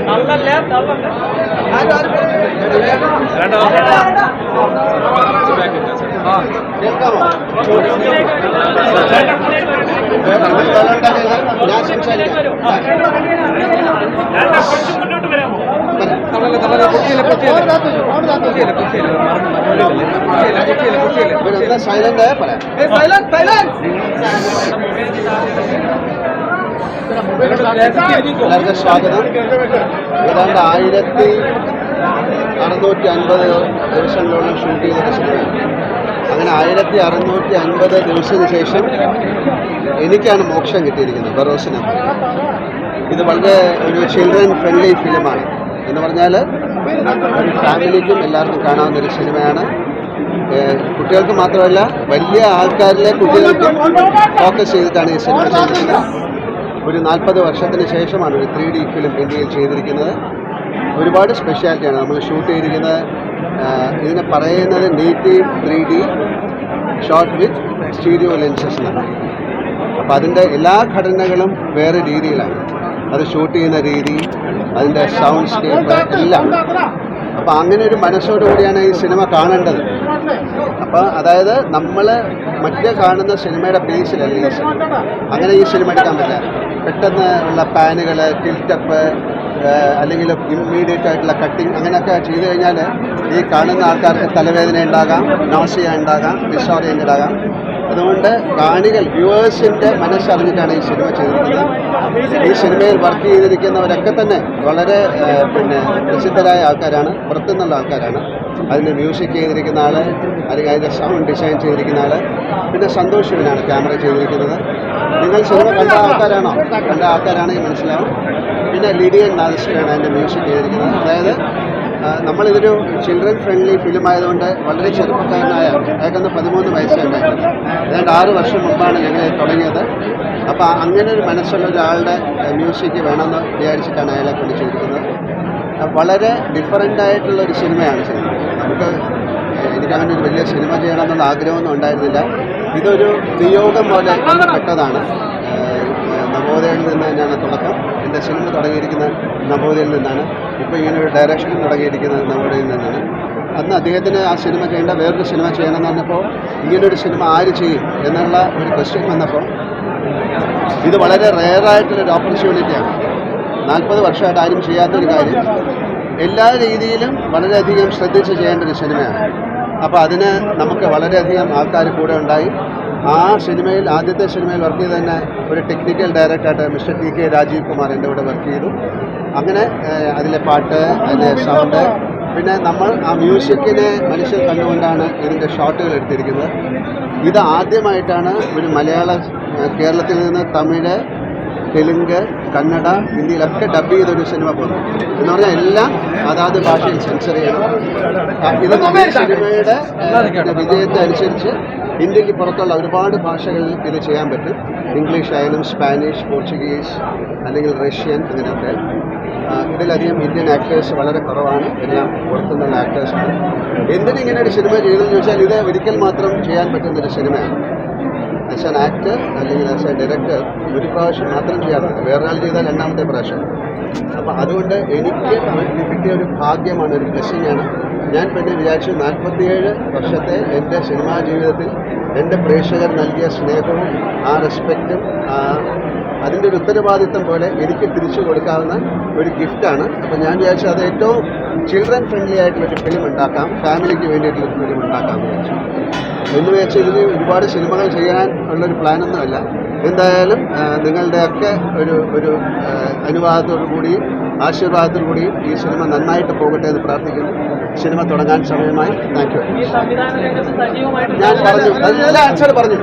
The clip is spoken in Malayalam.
സൈലന്റ് എല്ലാവർക്കും സ്വാഗതം. ഏതാണ്ട് 1650 ദിവസങ്ങളോളം ഷൂട്ട് ചെയ്തൊരു സിനിമയാണ്. അങ്ങനെ 1650 ദിവസത്തിന് ശേഷം എനിക്കാണ് മോക്ഷം കിട്ടിയിരിക്കുന്നത്, ബറോസിന്. ഇത് വളരെ ഒരു ചിൽഡ്രൻ ഫ്രണ്ട്ലി ഫിലിമാണ്. എന്ന് പറഞ്ഞാൽ ഒരു ഫാമിലിക്കും എല്ലാവർക്കും കാണാവുന്നൊരു സിനിമയാണ്. കുട്ടികൾക്ക് മാത്രമല്ല, വലിയ ആൾക്കാരിലെ കുട്ടികൾക്കും ഫോക്കസ് ചെയ്തിട്ടാണ് ഈ സിനിമ ചെയ്തിരിക്കുന്നത്. ഒരു 40 വർഷത്തിന് ശേഷമാണ് ഒരു 3D ഫിലിം ഇന്ത്യയിൽ ചെയ്തിരിക്കുന്നത്. ഒരുപാട് സ്പെഷ്യാലിറ്റിയാണ് നമ്മൾ ഷൂട്ട് ചെയ്തിരിക്കുന്നത്. ഇതിനെ പറയുന്നത് നേറ്റീവ് 3D ഷോട്ട് വിത്ത് സ്റ്റീരിയോ ലെൻസസ് എന്നാണ്. അപ്പോൾ അതിൻ്റെ എല്ലാ ഘടനകളും വേറെ രീതിയിലാണ്. അത് ഷൂട്ട് ചെയ്യുന്ന രീതി, അതിൻ്റെ സൗണ്ട് സ്കേപ്പ് എല്ലാം. അപ്പോൾ അങ്ങനെ ഒരു മനസ്സോടുകൂടിയാണ് ഈ സിനിമ കാണേണ്ടത്. അപ്പോൾ അതായത് നമ്മൾ മറ്റേ കാണുന്ന സിനിമയുടെ ബേസിലല്ല ഈ സിനിമ. അങ്ങനെ ഈ സിനിമ എടുക്കാൻ പറ്റില്ല. പെട്ടെന്ന് ഉള്ള പാനുകൾ, ടിൽറ്റപ്പ്, അല്ലെങ്കിൽ ഇമ്മീഡിയറ്റ് ആയിട്ടുള്ള കട്ടിങ്, അങ്ങനെയൊക്കെ ചെയ്തു കഴിഞ്ഞാൽ ഈ കാണുന്ന ആൾക്കാർക്ക് തലവേദന ഉണ്ടാകാം, നോസിയ ഉണ്ടാകാം, ഡിസോറിയൻറ്റഡ് ആകാം. അതുകൊണ്ട് കാണികൾ, വ്യൂവേഴ്സിൻ്റെ മനസ്സറിഞ്ഞിട്ടാണ് ഈ സിനിമ ചെയ്തിരിക്കുന്നത്. ഈ സിനിമയിൽ വർക്ക് ചെയ്തിരിക്കുന്നവരൊക്കെ തന്നെ വളരെ പ്രസിദ്ധരായ ആൾക്കാരാണ്, പുറത്തുനിന്നുള്ള ആൾക്കാരാണ്. അതിൻ്റെ മ്യൂസിക് ചെയ്തിരിക്കുന്ന ആൾ, അല്ലെങ്കിൽ അതിൻ്റെ സൗണ്ട് ഡിസൈൻ ചെയ്തിരിക്കുന്ന ആൾ, പിന്നെ സന്തോഷ് ശിവനാണ് ക്യാമറ ചെയ്തിരിക്കുന്നത്. നിങ്ങൾ സിനിമ കണ്ട ആൾക്കാരാണെങ്കിൽ മനസ്സിലാവും. പിന്നെ ലിഡിയൻ നാദിസ്കറാണ് അതിൻ്റെ മ്യൂസിക് ചെയ്തിരിക്കുന്നത്. അതായത് നമ്മളിതൊരു ചിൽഡ്രൻ ഫ്രണ്ട്ലി ഫിലിം ആയതുകൊണ്ട് വളരെ ചെറുപ്പക്കാരനായ, അയാൾക്കൊന്ന് 13 വയസ്സേ ഉണ്ടായിരുന്നു. ഏതാണ്ട് 6 വർഷം മുമ്പാണ് ഞങ്ങൾ തുടങ്ങിയത്. അപ്പോൾ അങ്ങനെ ഒരു മനസ്സുള്ള ഒരാളുടെ മ്യൂസിക് വേണമെന്ന് വിചാരിച്ചിട്ടാണ് അയാളെ കൊണ്ട് ചെയ്തിരിക്കുന്നത്. വളരെ ഡിഫറൻ്റ് ആയിട്ടുള്ളൊരു സിനിമയാണ് ചെയ്യുന്നത്. എനിക്കങ്ങനെ ഒരു വലിയ സിനിമ ചെയ്യണമെന്നുള്ള ആഗ്രഹമൊന്നും ഉണ്ടായിരുന്നില്ല. ഇതൊരു നിയോഗം പോലെ പെട്ടതാണ്. നവോദയയിൽ നിന്ന് തന്നെയാണ് തുടക്കം. എൻ്റെ സിനിമ തുടങ്ങിയിരിക്കുന്നത് നവോദയയിൽ നിന്നാണ്. ഇപ്പോൾ ഇങ്ങനെ ഒരു ഡയറക്ഷനും തുടങ്ങിയിരിക്കുന്നത് നവോദയയിൽ നിന്നാണ്. അന്ന് അദ്ദേഹത്തിന് ആ സിനിമ ചെയ്യേണ്ട വേറൊരു സിനിമ ചെയ്യണമെന്ന് പറഞ്ഞപ്പോൾ ഇങ്ങനൊരു സിനിമ ആര് ചെയ്യും എന്നുള്ള ഒരു ക്വസ്റ്റ്യൻ വന്നപ്പോൾ ഇത് വളരെ റെയറായിട്ടുള്ളൊരു ഓപ്പർച്യൂണിറ്റിയാണ്. 40 വർഷമായിട്ട് ആരും ചെയ്യാത്തൊരു കാര്യം. എല്ലാ രീതിയിലും വളരെയധികം ശ്രദ്ധിച്ച് ചെയ്യേണ്ട ഒരു സിനിമയാണ്. അപ്പോൾ അതിന് നമുക്ക് വളരെയധികം ആൾക്കാർ കൂടെ ഉണ്ടായി. ആ സിനിമയിൽ, ആദ്യത്തെ സിനിമയിൽ വർക്ക് ചെയ്ത് തന്നെ ഒരു ടെക്നിക്കൽ ഡയറക്ടറായിട്ട് മിസ്റ്റർ TK രാജീവ് കുമാർ എൻ്റെ കൂടെ വർക്ക് ചെയ്തു. അങ്ങനെ അതിലെ പാട്ട്, അതിലെ സൗണ്ട്, പിന്നെ നമ്മൾ ആ മ്യൂസിക്കിനെ മനസ്സിൽ കണ്ടുകൊണ്ടാണ് ഇതിൻ്റെ ഷോട്ടുകൾ എടുത്തിരിക്കുന്നത്. ഇത് ആദ്യമായിട്ടാണ് ഒരു കേരളത്തിൽ നിന്ന് തമിഴ്, തെലുങ്ക്, കന്നഡ, ഹിന്ദിയിലൊക്കെ ഡബ് ചെയ്തൊരു സിനിമ പോകുന്നു. എന്ന് പറഞ്ഞാൽ എല്ലാം അതാത് ഭാഷയിൽ സെൻസർ ചെയ്യണം. ഇത് നമ്മുടെ സിനിമയുടെ വിജയത്തെ അനുസരിച്ച് ഇന്ത്യക്ക് പുറത്തുള്ള ഒരുപാട് ഭാഷകളിൽ ഇത് ചെയ്യാൻ പറ്റും. ഇംഗ്ലീഷ് ആയാലും സ്പാനിഷ്, പോർച്ചുഗീസ്, അല്ലെങ്കിൽ റഷ്യൻ, അങ്ങനെയൊക്കെ. ഇതിലധികം ഇന്ത്യൻ ആക്ടേഴ്സ് വളരെ കുറവാണ്, എല്ലാം പുറത്തുനിന്നുള്ള ആക്ടേഴ്സാണ്. എന്തിനിങ്ങനെ ഒരു സിനിമ ചെയ്തതെന്ന് ചോദിച്ചാൽ ഇത് ഒരിക്കൽ മാത്രം ചെയ്യാൻ പറ്റുന്നൊരു സിനിമയാണ്. ആസ് ആൻ ആക്ടർ അല്ലെങ്കിൽ ആസ് എ ഡയറക്ടർ ഒരു പ്രാവശ്യം മാത്രം ചെയ്യാറുണ്ട്. വേറൊരാൾ ചെയ്താൽ രണ്ടാമത്തെ പ്രാവശ്യം. അപ്പോൾ അതുകൊണ്ട് എനിക്ക് കിട്ടിയ ഒരു ഭാഗ്യമാണ്, ഒരു ബ്ലെസ്സിങ്ങാണ്. ഞാൻ പിന്നെ വിചാരിച്ചു 47 വർഷത്തെ എൻ്റെ സിനിമാ ജീവിതത്തിൽ എൻ്റെ പ്രേക്ഷകർ നൽകിയ സ്നേഹവും ആ റെസ്പെക്റ്റും അതിൻ്റെ ഒരു ഉത്തരവാദിത്തം പോലെ എനിക്ക് തിരിച്ചു കൊടുക്കാവുന്ന ഒരു ഗിഫ്റ്റാണ്. അപ്പോൾ ഞാൻ വിചാരിച്ചു അത് ഏറ്റവും ചിൽഡ്രൻ ഫ്രണ്ട്ലി ആയിട്ടുള്ളൊരു ഫിലിം ഉണ്ടാക്കാം, ഫാമിലിക്ക് വേണ്ടിയിട്ടുള്ളൊരു ഫിലിം ഉണ്ടാക്കാമെന്ന് വിചാരിച്ചു. എന്ന് വെച്ച് ഇതിന് ഒരുപാട് സിനിമകൾ ചെയ്യാൻ ഉള്ളൊരു പ്ലാനൊന്നുമല്ല. എന്തായാലും നിങ്ങളുടെയൊക്കെ ഒരു അനുവാദത്തോടു കൂടിയും ആശീർവാദത്തോടു കൂടിയും ഈ സിനിമ നന്നായിട്ട് പോകട്ടെ എന്ന് പ്രാർത്ഥിക്കുന്നു. സിനിമ തുടങ്ങാൻ സമയമായി. Thank you. ഞാൻ പറഞ്ഞു, എല്ലാ ആൻസർ പറഞ്ഞു.